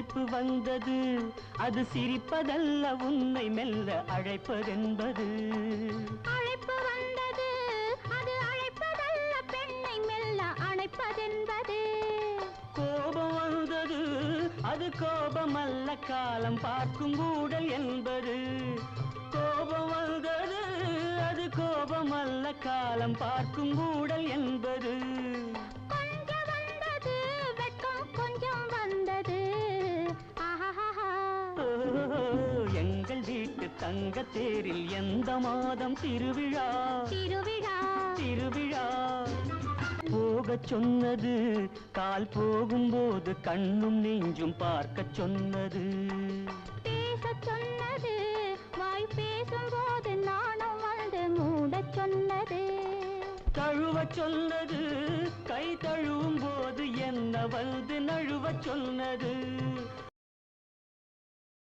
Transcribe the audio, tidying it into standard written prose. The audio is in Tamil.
சிரிப்பு வந்தது, அது சிரிப்பதல்ல உன்னை மெல்ல அழைப்பதென்பது. அழைப்பு வந்தது, அது அழைப்பதல்ல பெண்ணை மெல்ல அழைப்பதென்பது. கோபம் வந்தது, அது கோபமல்ல காலம் பார்க்கும் கூடல் என்பது. கோபம் வந்தது, அது கோபமல்ல காலம் பார்க்கும் கூடல் என்பது. கொஞ்சம் வந்தது வெட்கம், கொஞ்சம் வந்தது. எங்கள் வீட்டு தங்க தேரில் எந்த மாதம் திருவிழா? திருவிழா திருவிழா. போகச் சொன்னது, கால் போகும்போது கண்ணும் நெஞ்சும் பார்க்க சொன்னது. பேசச் சொன்னது, வாய் பேசும்போது நானும் வந்து மூடச் சொன்னது. தழுவச் சொன்னது, கை தழுவும் போது என்ன வந்து நழுவச் சொன்னது.